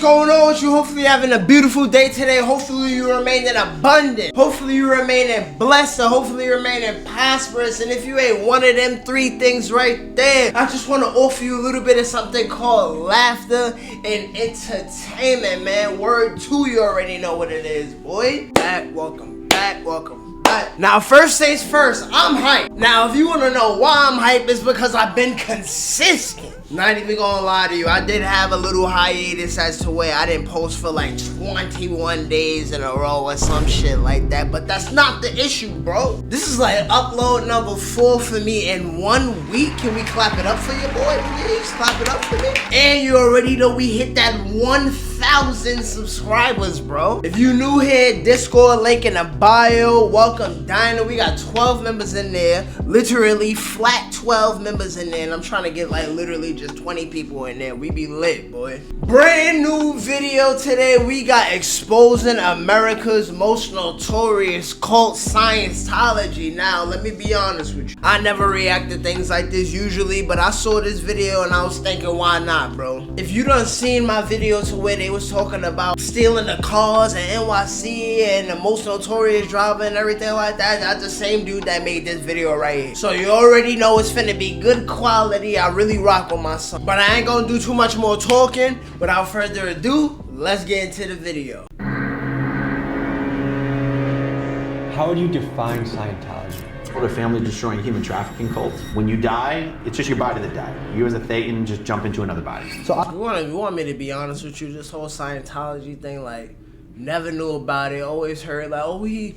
going on with you? Hopefully you're having a beautiful day today. Hopefully you remain in abundance. Hopefully you remain in blessed. Hopefully you remain in prosperous. And if you ain't one of them three things right there, I just want to offer you a little bit of something called laughter and entertainment, man. Word 2, you already know what it is, boy. Welcome back. Now, first things first, I'm hyped. Now, if you want to know why I'm hyped, it's because I've been consistent. Not even gonna lie to you, I did have a little hiatus as to where I didn't post for like 21 days in a row or some shit like that, but that's not the issue, bro. This is like upload number 4 for me in 1 week. Can we clap it up for your boy, please? Clap it up for me. And you already know we hit that 1,000 subscribers, bro. If you new here, Discord link in the bio. Welcome, Dinah. We got 12 members in there. Literally flat 12 members in there, and I'm trying to get like literally just 20 people in there. We be lit, boy. Brand new video today. We got exposing America's most notorious cult, Scientology. Now, let me be honest with you. I never react to things like this usually, but I saw this video and I was thinking, why not, bro? If you done seen my video to where they was talking about stealing the cars and NYC and the most notorious driver and everything like that, that's the same dude that made this video right here. So you already know it's finna be good quality. I really rock with my son. But I ain't gonna do too much more talking. Without further ado, let's get into the video. How would you define Scientology? What a family-destroying human trafficking cult. When you die, it's just your body that died. You as a Thetan just jump into another body. So you want me to be honest with you, this whole Scientology thing, like, never knew about it. Always heard like,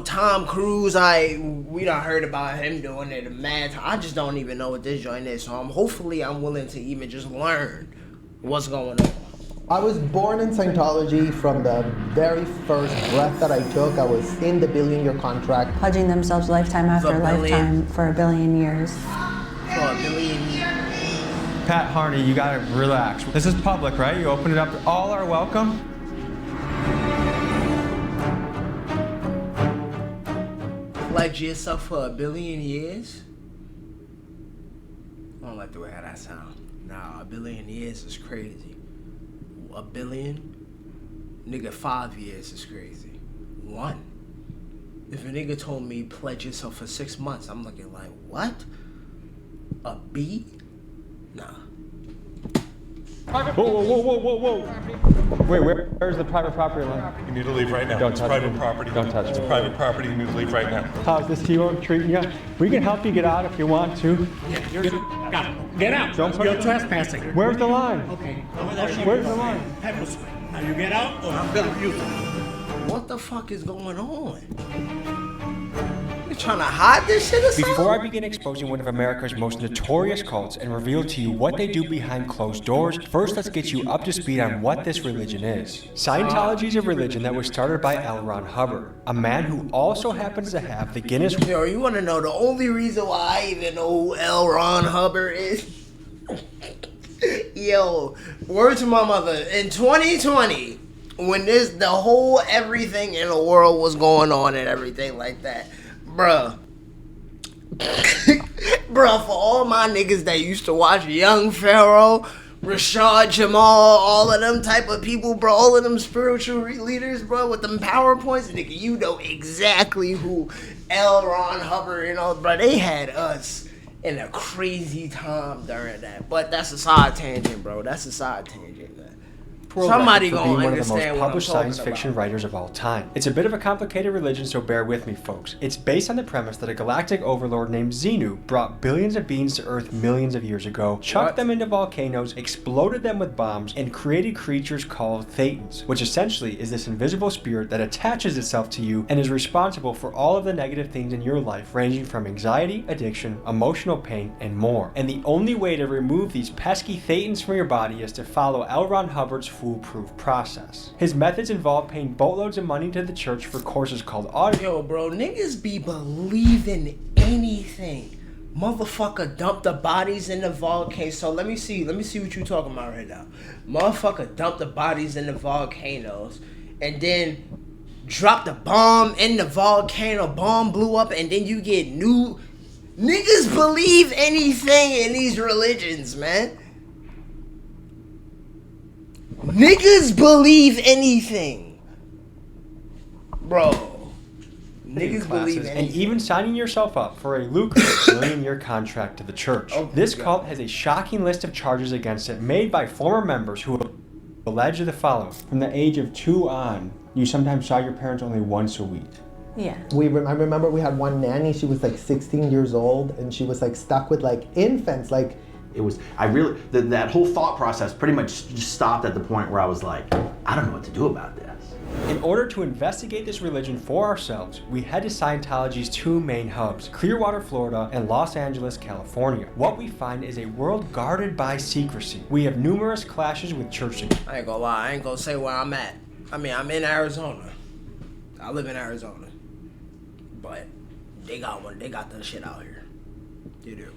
Tom Cruise, we done heard about him doing it, mad. I just don't even know what this joint is, so hopefully I'm willing to even just learn what's going on. I was born in Scientology. From the very first breath that I took, I was in the billion-year contract. Pledging themselves lifetime after lifetime for a billion years. For a billion years. Pat Harney, you gotta relax. This is public, right? You open it up, all are welcome. Pledge yourself for a billion years? I don't like the way how that sounds. Nah, a billion years is crazy. A billion? Nigga, 5 years is crazy. 1. If a nigga told me pledge yourself for 6 months, I'm looking like, what? A B? Nah. Whoa. Wait, where's the private property line? You need to leave right now. Don't touch private me. property. Don't touch It's me. private property. You need to leave right now. How's this TO treating you? We can help you get out if you want to. Get out. You're trespassing. Where's the line? Okay. Where's the line? Pepper spray. Now you get out or I'm gonna use it. What the fuck is going on? You trying to hide this shit or something? Before I begin exposing one of America's most notorious cults and reveal to you what they do behind closed doors, first let's get you up to speed on what this religion is. Scientology is a religion that was started by L. Ron Hubbard, a man who also happens to have the Guinness... Yo, you want to know the only reason why I even know who L. Ron Hubbard is? Yo, word to my mother, in 2020, when the whole everything in the world was going on and everything like that, bruh, for all my niggas that used to watch Young Pharaoh, Rashad Jamal, all of them type of people, bro, all of them spiritual leaders, bro, with them PowerPoints, nigga, you know exactly who L. Ron Hubbard, you know, bro, they had us in a crazy time during that. But that's a side tangent, bro. That's a side tangent, man. Somebody gonna understand what I'm talking science fiction writers of all time. It's a bit of a complicated religion, so bear with me, folks. It's based on the premise that a galactic overlord named Xenu brought billions of beings to Earth millions of years ago, chucked them into volcanoes, exploded them with bombs, and created creatures called Thetans, which essentially is this invisible spirit that attaches itself to you and is responsible for all of the negative things in your life, ranging from anxiety, addiction, emotional pain, and more. And the only way to remove these pesky Thetans from your body is to follow L. Ron Hubbard's foolproof process. His methods involve paying boatloads of money to the church for courses called audio. Yo, bro, niggas be believing anything. Motherfucker dumped the bodies in the volcano. So let me see what you talking about right now. Motherfucker dumped the bodies in the volcanoes and then dropped a bomb in the volcano. Bomb blew up and then you get new... Niggas believe anything in these religions, man. Niggas believe anything. Bro. Niggas believe anything. And even signing yourself up for a lucrative million-year contract to the church. Oh, this God. cult has a shocking list of charges against it made by former members who allege the following. From the age of 2 on, you sometimes saw your parents only once a week. Yeah. I remember we had one nanny, she was like 16 years old, and she was like stuck with like infants, like. It was, that whole thought process pretty much just stopped at the point where I was like, I don't know what to do about this. In order to investigate this religion for ourselves, we head to Scientology's 2 main hubs, Clearwater, Florida, and Los Angeles, California. What we find is a world guarded by secrecy. We have numerous clashes with church. I ain't gonna lie, I ain't gonna say where I'm at. I mean, I'm in Arizona. I live in Arizona. But they got that shit out here. They do.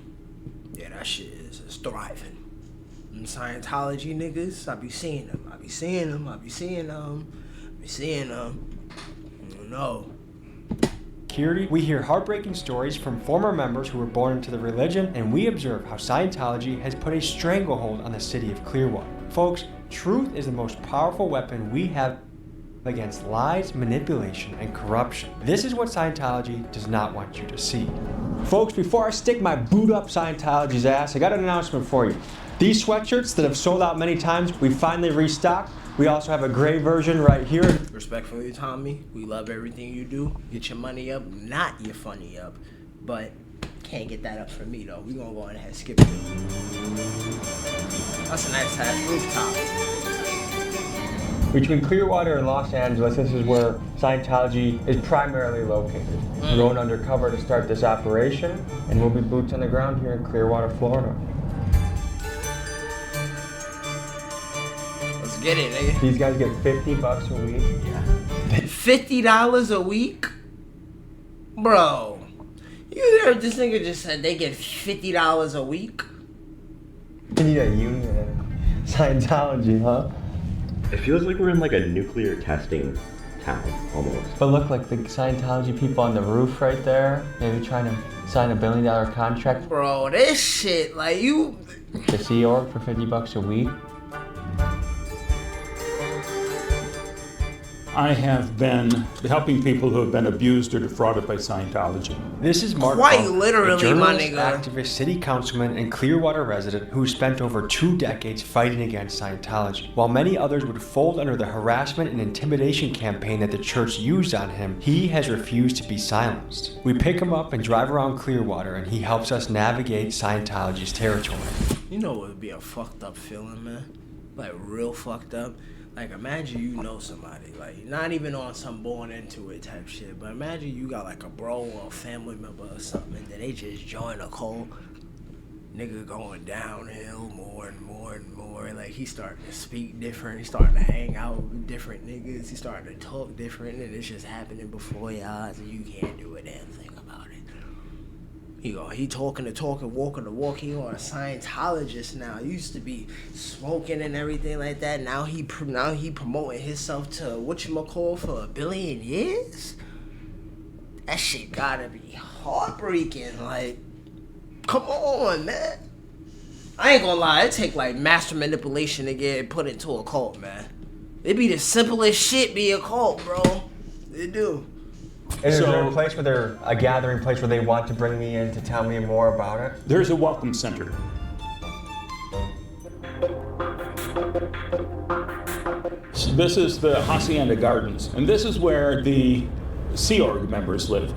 Yeah, that shit is thriving. Them Scientology niggas, I be seeing them. I don't know. Security, we hear heartbreaking stories from former members who were born into the religion, and we observe how Scientology has put a stranglehold on the city of Clearwater. Folks, truth is the most powerful weapon we have against lies, manipulation, and corruption. This is what Scientology does not want you to see. Folks, before I stick my boot up Scientology's ass, I got an announcement for you. These sweatshirts that have sold out many times, we finally restocked. We also have a gray version right here. Respectfully, Tommy, we love everything you do. Get your money up, not your funny up. But can't get that up for me though. We gonna go ahead and skip it. That's a nice ass rooftop. Between Clearwater and Los Angeles, this is where Scientology is primarily located. We're going undercover to start this operation, and we'll be boots on the ground here in Clearwater, Florida. Let's get it, nigga. These guys get $50 a week. Yeah. $50 a week? Bro. You heard this nigga just said they get $50 a week? You need a union in Scientology, huh? It feels like we're in like a nuclear testing town, almost. But look, like the Scientology people on the roof right there, maybe trying to sign $1 billion contract. Bro, this shit, like you... The Sea Org for $50 a week. I have been helping people who have been abused or defrauded by Scientology. This is Mark Quite Buck, literally, a my journalist, nigga. activist, city councilman, and Clearwater resident who spent over 2 decades fighting against Scientology. While many others would fold under the harassment and intimidation campaign that the church used on him, he has refused to be silenced. We pick him up and drive around Clearwater, and he helps us navigate Scientology's territory. You know what would be a fucked up feeling, man? Like, real fucked up? Like, imagine you know somebody, like, not even on some born into it type shit, but imagine you got, like, a bro or a family member or something, and then they just join a cult, nigga going downhill more and more and more, like, he starting to speak different, he starting to hang out with different niggas, he starting to talk different, and it's just happening before your eyes, and you can't do a damn thing about it. He talking the talk and walking the walk. He on a Scientologist now. He used to be smoking and everything like that. Now he promoting himself to whatchamacall for 1 billion years? That shit gotta be heartbreaking. Like, come on, man. I ain't gonna lie. It take like master manipulation to get put into a cult, man. It be the simplest shit be a cult, bro. It do. Is there a place where they're a gathering place where they want to bring me in to tell me more about it? There's a welcome center. This is the Hacienda Gardens, and this is where the Sea Org members live.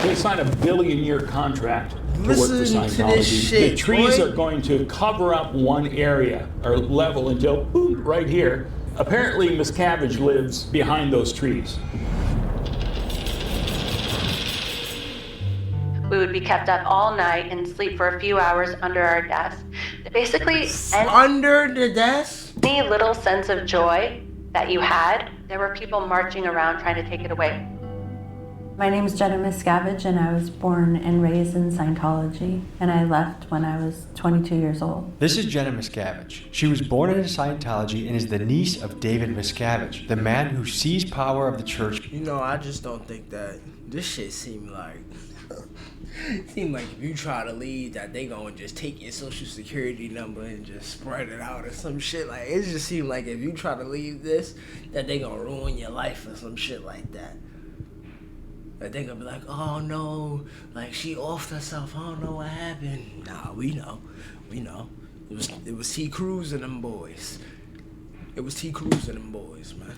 They signed a 1 billion-year contract to work for Scientology. Shit, the trees boy. are going to cover up one area, or level until, boom, right here. Apparently, Miscavige lives behind those trees. We would be kept up all night and sleep for a few hours under our desk. Basically, Under the desk? any little sense of joy that you had, there were people marching around trying to take it away. My name is Jenna Miscavige, and I was born and raised in Scientology, and I left when I was 22 years old. This is Jenna Miscavige. She was born into Scientology and is the niece of David Miscavige, the man who seized power of the church. You know, I just don't think that this shit seemed like Seem like if you try to leave, that they gonna just take your social security number and just spread it out or some shit. Like, it just seemed like if you try to leave this, that they gonna ruin your life or some shit like that. Like, they gonna be like, oh no, like she offed herself, I don't know what happened. Nah, we know. It was T. Cruz and them boys. It was T. Cruz and them boys, man.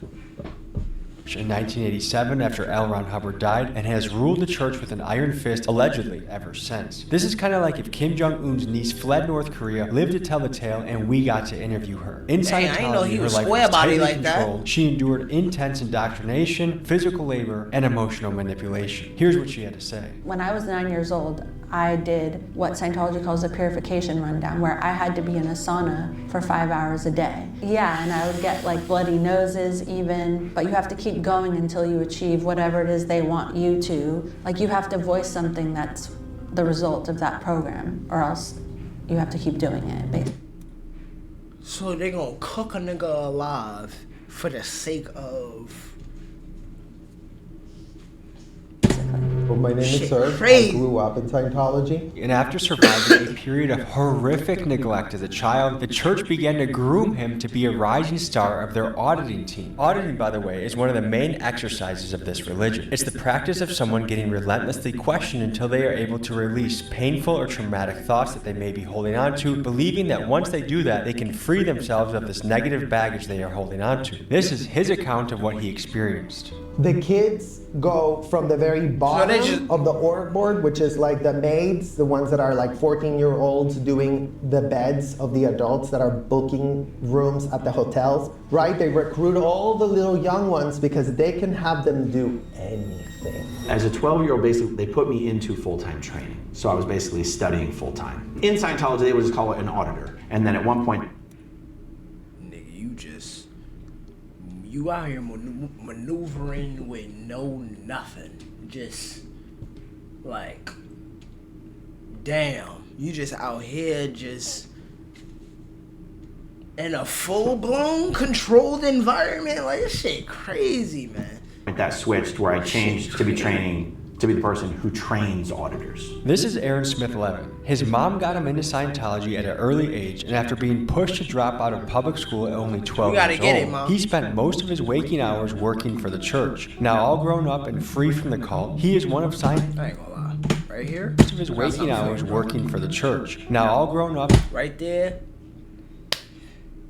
In 1987 after L. Ron Hubbard died and has ruled the church with an iron fist allegedly ever since. This is kind of like if Kim Jong-un's niece fled North Korea, lived to tell the tale, and we got to interview her. In Scientology, her life was tightly controlled. She endured intense indoctrination, physical labor, and emotional manipulation. Here's what she had to say. When I was 9 years old, I did what Scientology calls a purification rundown, where I had to be in a sauna for 5 hours a day. Yeah, and I would get like bloody noses even, but you have to keep going until you achieve whatever it is they want you to. Like, you have to voice something that's the result of that program, or else you have to keep doing it, basically. So they gonna cook a nigga alive for the sake of... Well, my name is Serge. Crazy. I grew up in Scientology. And after surviving a period of horrific neglect as a child, the church began to groom him to be a rising star of their auditing team. Auditing, by the way, is one of the main exercises of this religion. It's the practice of someone getting relentlessly questioned until they are able to release painful or traumatic thoughts that they may be holding on to, believing that once they do that, they can free themselves of this negative baggage they are holding on to. This is his account of what he experienced. The kids go from the very bottom of the org board, which is like the maids, the ones that are like 14-year-olds doing the beds of the adults that are booking rooms at the hotels, right? They recruit all the little young ones because they can have them do anything. As a 12-year-old, basically, they put me into full-time training. So I was basically studying full-time. In Scientology, they would just call it an auditor. And then at one point... Nigga, you out here maneuvering with nothing. Just, like, damn. You just out here just in a full-blown controlled environment. Like, this shit crazy, man. That switched where I changed to be training to be the person who trains auditors. This is Aaron Smith-Levin. His mom got him into Scientology at an early age, and after being pushed to drop out of public school at only 12 years old, he spent most of his waking hours working for the church. Now all grown up and free from the cult, he is one of Scientology's... I ain't gonna lie. Right here? Most of his waking hours working for the church. Now all grown up... Right there,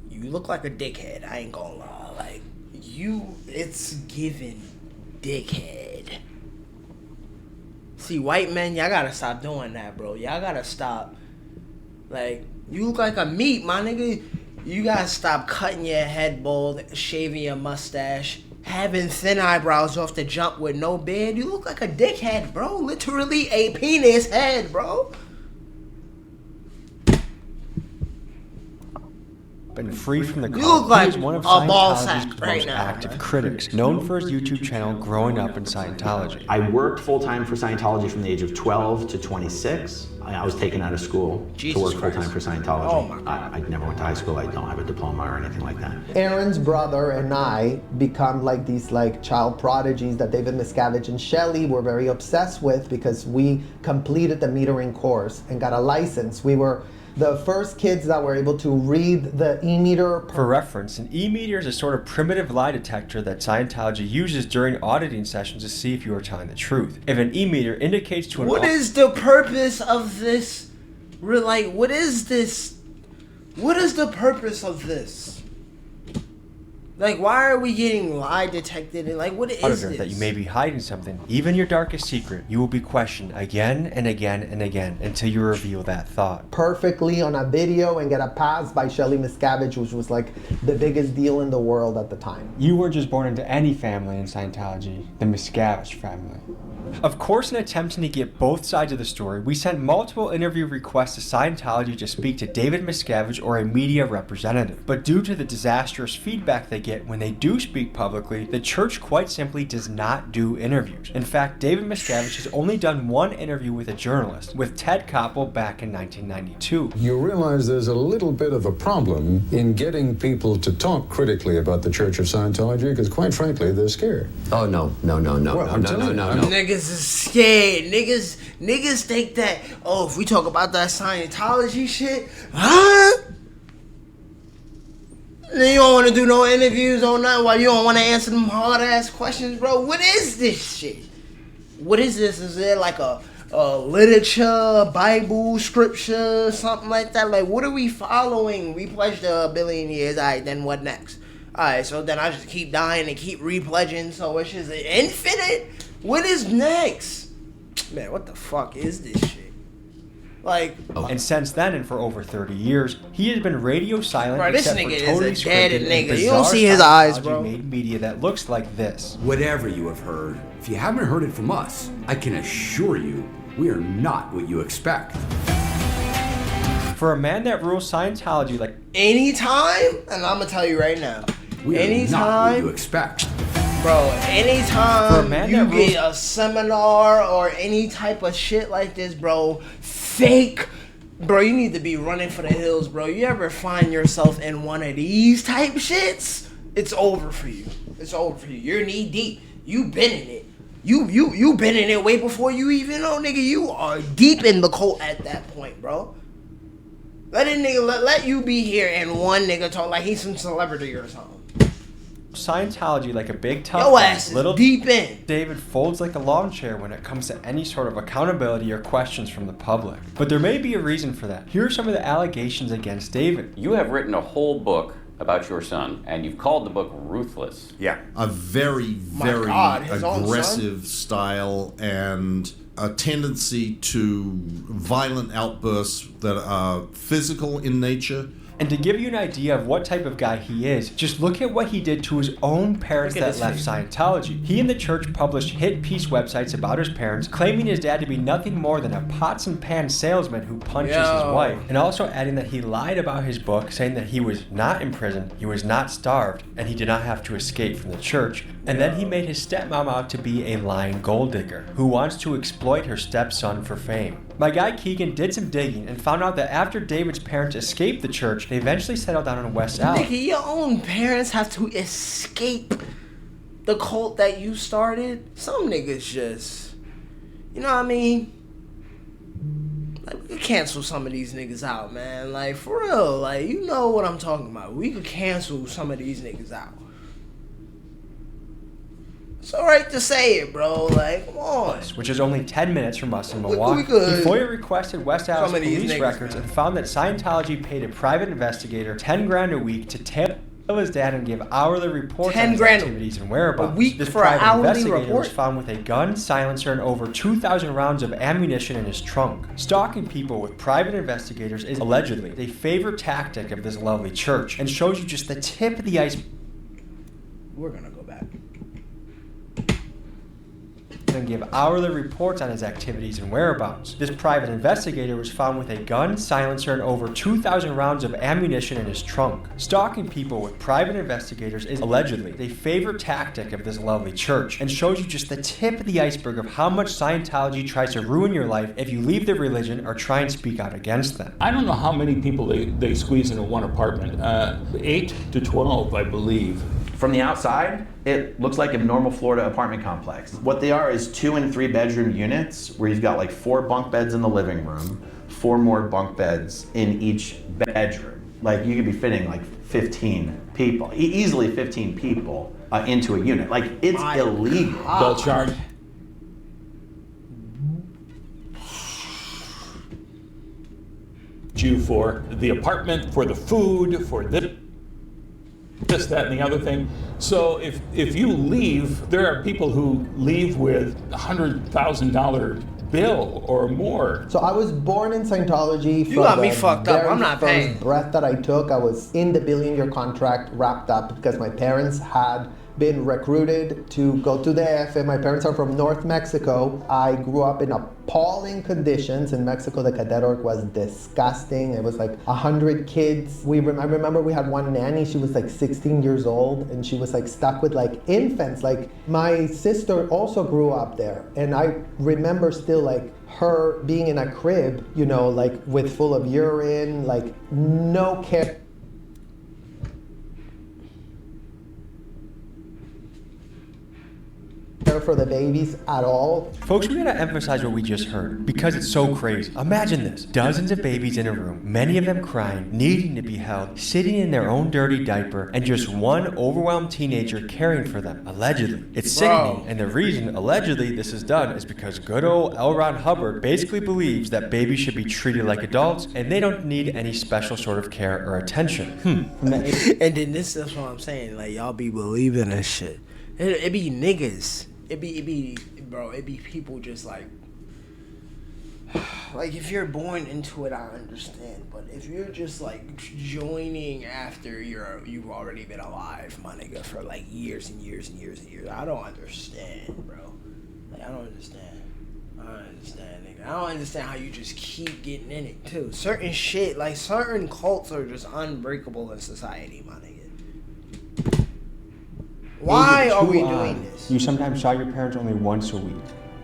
you look like a dickhead. I ain't gonna lie. Like, it's giving dickhead. See, white men, y'all gotta stop doing that, bro. Y'all gotta stop. Like, you look like a meat, my nigga. You gotta stop cutting your head bald, shaving your mustache, having thin eyebrows off the jump with no beard. You look like a dickhead, bro. Literally a penis head, bro. And free from the You cult, look like he is one of a ball Scientology's sack right most now, active man. critics, known for his YouTube channel Growing Up in Scientology. I worked full-time for Scientology from the age of 12 to 26. I was taken out of school to work full-time for Scientology. Oh my God. I never went to high school. I don't have a diploma or anything like that. Aaron's brother and I become like these like child prodigies that David Miscavige and Shelley were very obsessed with because we completed the metering course and got a license. We were the first kids that were able to read the e-meter. For reference, an e-meter is a sort of primitive lie detector that Scientology uses during auditing sessions to see if you are telling the truth. If an e-meter indicates to an... What is the purpose of this? Like, what is this? What is the purpose of this? Like, why are we getting lie detected? And like, what is auditor this? that you may be hiding something, even your darkest secret, you will be questioned again and again and again until you reveal that thought. Perfectly on a video and get a pass by Shelley Miscavige, which was like the biggest deal in the world at the time. You weren't just born into any family in Scientology, the Miscavige family. Of course, in attempting to get both sides of the story, we sent multiple interview requests to Scientology to speak to David Miscavige or a media representative. But due to the disastrous feedback they get when they do speak publicly, the church quite simply does not do interviews. In fact, David Miscavige has only done one interview with a journalist, with Ted Koppel back in 1992. You realize there's a little bit of a problem in getting people to talk critically about the Church of Scientology, because quite frankly, they're scared. Oh, no. Well, I'm telling you. Nigga, niggas is scared. Niggas think that, oh, if we talk about that Scientology shit, huh? Then you don't want to do no interviews on nothing. Why you don't want to answer them hard ass questions, bro? What is this shit? What is this? Is there like a literature, Bible, scripture, something like that? Like, what are we following? We pledged 1 billion years. All right, then what next? All right, so then I just keep dying and keep repledging. So it's just infinite. What is next? Man, what the fuck is this shit? Like, and since then, and for over 30 years, he has been radio silent, bro, this except nigga for totally is a dead scripted nigga. and You don't bizarre see his eyes, bro. Scientology-made media that looks like this. Whatever you have heard, if you haven't heard it from us, I can assure you, we are not what you expect. For a man that rules Scientology like anytime, and I'm gonna tell you right now, we are not what you expect. Bro, anytime you get a seminar or any type of shit like this, bro, fake, bro, you need to be running for the hills, bro. You ever find yourself in one of these type shits, it's over for you. It's over for you. You're knee deep. You been in it. You been in it way before you even know, nigga. You are deep in the cult at that point, bro. Let a nigga let you be here and one nigga talk like he's some celebrity or something. Scientology like a big tough Yo ass is little deep in. David folds like a lawn chair when it comes to any sort of accountability or questions from the public. But there may be a reason for that. Here are some of the allegations against David. You have written a whole book about your son, and you've called the book Ruthless. Yeah. A very, very aggressive style and a tendency to violent outbursts that are physical in nature. And to give you an idea of what type of guy he is, just look at what he did to his own parents that left Scientology. He and the church published hit piece websites about his parents, claiming his dad to be nothing more than a pots and pans salesman who punches his wife, and also adding that he lied about his book, saying that he was not in prison, he was not starved, and he did not have to escape from the church. And then he made his stepmom out to be a lying gold digger who wants to exploit her stepson for fame. My guy Keegan did some digging and found out that after David's parents escaped the church, they eventually settled down in West Allen. Nigga, your own parents have to escape the cult that you started? Some niggas just, you know what I mean? Like, we could cancel some of these niggas out, man. Like, for real. Like, you know what I'm talking about. We could cancel some of these niggas out. It's alright to say it, bro. Like, come on. Which is only 10 minutes from us in Milwaukee. He FOIA requested West Allen's police records and found that Scientology paid a private investigator $10,000 a week to tail his dad and give hourly reports on his activities and whereabouts. A week this for private an hourly investigator report? was found with a gun, silencer, and over 2,000 rounds of ammunition in his trunk. Stalking people with private investigators is allegedly a favorite tactic of this lovely church and shows you just the tip of the iceberg. We're gonna go back. And give hourly reports on his activities and whereabouts. This private investigator was found with a gun, silencer, and over 2,000 rounds of ammunition in his trunk. Stalking people with private investigators is allegedly a favorite tactic of this lovely church and shows you just the tip of the iceberg of how much Scientology tries to ruin your life if you leave the religion or try and speak out against them. I don't know how many people they squeeze into one apartment. 8 to 12, I believe. From the outside, it looks like a normal Florida apartment complex. What they are is 2 and 3 bedroom units where you've got like 4 bunk beds in the living room, 4 more bunk beds in each bedroom. Like you could be fitting like 15 people, easily 15 people into a unit. Like it's illegal. They'll charge. You for the apartment, for the food, for this, that, and the other thing. So if you leave, there are people who leave with $100,000 bill or more. So I was born in Scientology. You got me fucked up. I'm not paying. First breath that I took, I was in the billion-year contract wrapped up because my parents had been recruited to go to the AFA. My parents are from North Mexico. I grew up in appalling conditions. In Mexico, the cadet org was disgusting. It was like 100 kids. I remember we had one nanny. She was like 16 years old and she was like stuck with like infants. Like my sister also grew up there. And I remember still like her being in a crib, you know, like with full of urine, like no care. care for the babies at all. Folks, we gotta emphasize what we just heard, because it's so crazy. Imagine this, dozens of babies in a room, many of them crying, needing to be held, sitting in their own dirty diaper, and just one overwhelmed teenager caring for them, allegedly. It's sickening, and the reason, allegedly, this is done is because good old L. Ron Hubbard basically believes that babies should be treated like adults, and they don't need any special sort of care or attention. And then this is what I'm saying, like, y'all be believing this shit. It be niggas. It be people just like if you're born into it, I understand. But if you're just like joining after you've already been alive, my nigga, for like years and years and years and years, I don't understand, bro. Like, I don't understand, nigga. I don't understand how you just keep getting in it too. Certain shit, like certain cults are just unbreakable in society, my nigga. Why are we doing this? You sometimes saw your parents only once a week.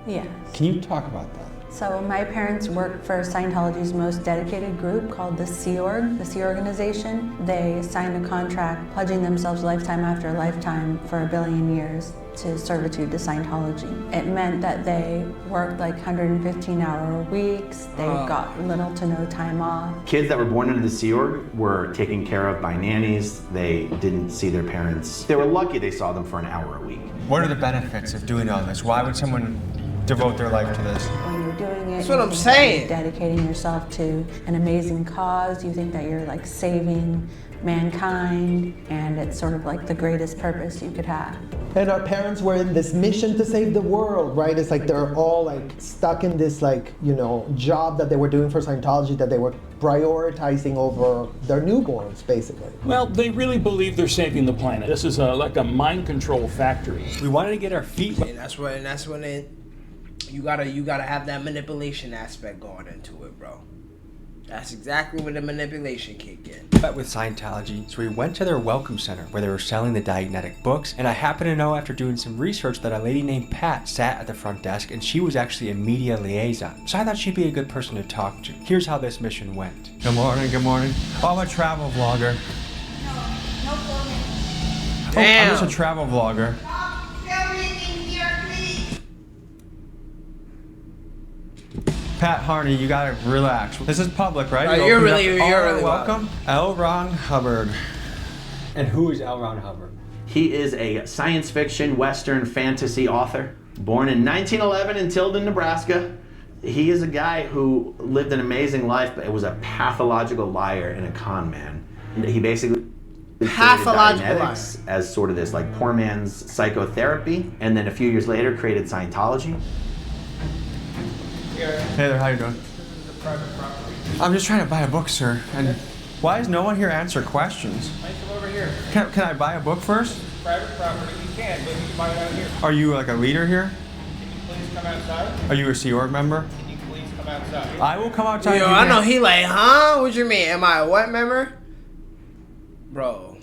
Yes. Can you talk about that? So my parents worked for Scientology's most dedicated group called the Sea Org, the Sea Organization. They signed a contract pledging themselves lifetime after lifetime for 1 billion years to servitude to Scientology. It meant that they worked like 115-hour weeks. They got little to no time off. Kids that were born into the Sea Org were taken care of by nannies. They didn't see their parents. They were lucky they saw them for an hour a week. What are the benefits of doing all this? Why would someone devote their life to this? When you're doing it, that's what I'm saying. Dedicating yourself to an amazing cause. You think that you're like saving mankind, and it's sort of like the greatest purpose you could have. And our parents were in this mission to save the world, right? It's like they're all like stuck in this job that they were doing for Scientology that they were prioritizing over their newborns, basically. Well, they really believe they're saving the planet. This is like a mind control factory. We wanted to get our feet wet. And that's when you gotta have that manipulation aspect going into it, bro. That's exactly when the manipulation kicked in. Met with Scientology, so we went to their welcome center where they were selling the Diagnetic books, and I happened to know after doing some research that a lady named Pat sat at the front desk, and she was actually a media liaison. So I thought she'd be a good person to talk to. Here's how this mission went. Good morning, good morning. Oh, I'm a travel vlogger. No filming. Damn. I'm just a travel vlogger. Stop filming in here, please. Pat Harney, you gotta relax. This is public, right? You're really welcome. L. Ron Hubbard. And who is L. Ron Hubbard? He is a science fiction, Western fantasy author. Born in 1911 in Tilden, Nebraska. He is a guy who lived an amazing life, but was a pathological liar and a con man. He basically pathological liar as sort of this like poor man's psychotherapy, and then a few years later created Scientology. Hey there, how you doing? I'm just trying to buy a book, sir. And why does no one here answer questions? Come over here. Can I buy a book first? Private property, you can, but you can buy it out here. Are you like a leader here? Can you please come outside? Are you a Sea Org member? Can you please come outside? I will come outside. Yo, I know he like, huh? What you mean? Am I a what member? Bro.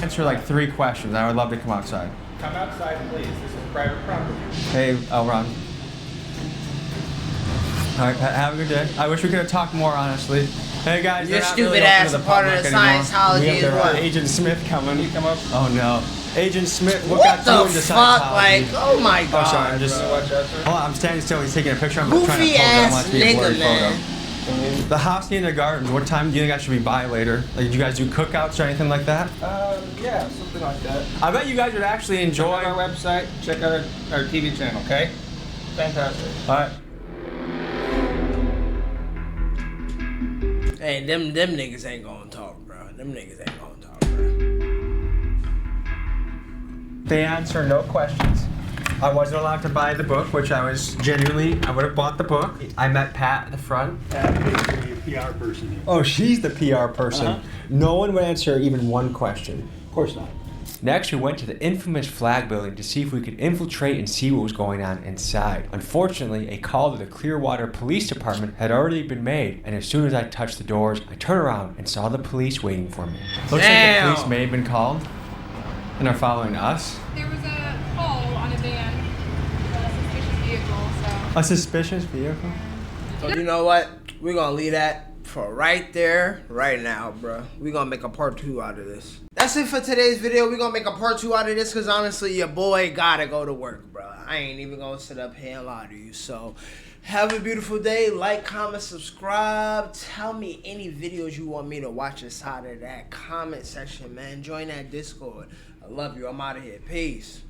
Answer like 3 questions. I would love to come outside. Come outside, please. This is private property. Hey, L. Ron. All right, Pat, have a good day. I wish we could have talked more, honestly. Hey guys, your they're not stupid really ass open to the part of public the anymore. Scientology We have is their, what? Agent Smith coming. Can you come up? Oh no, Agent Smith. What got the you into fuck? Scientology? Like, oh my god. Oh, sorry, I'm just. Watch out, sir. Hold on, I'm standing still. He's taking a picture. I'm Goofy trying to pose. I don't want it to be a ass blurry nigga, man. photo. The Hostie in the Gardens. What time do you think I should be by later? Like, did you guys do cookouts or anything like that? Yeah, something like that. I bet you guys would actually enjoy Check out our website. Check out our TV channel, okay? Fantastic. All right. Hey, them niggas ain't gonna talk, bro. Them niggas ain't gonna talk, bro. They answer no questions. I wasn't allowed to buy the book, which I was genuinely, I would have bought the book. I met Pat at the front. Pat is the PR person here. Oh, she's the PR person. No one would answer even one question. Of course not. Next, we went to the infamous flag building to see if we could infiltrate and see what was going on inside. Unfortunately, a call to the Clearwater Police Department had already been made, and as soon as I touched the doors, I turned around and saw the police waiting for me. Looks like the police may have been called and are following us. There was a call on a van, a suspicious vehicle, so... A suspicious vehicle? So you know what? We're gonna leave that for right there, right now, bro. We gonna make a part 2 out of this. That's it for today's video. We gonna make a part 2 out of this because honestly, your boy gotta go to work, bro. I ain't even gonna sit up here and lie to you. So, have a beautiful day. Like, comment, subscribe. Tell me any videos you want me to watch inside of that comment section, man. Join that Discord. I love you. I'm out of here. Peace.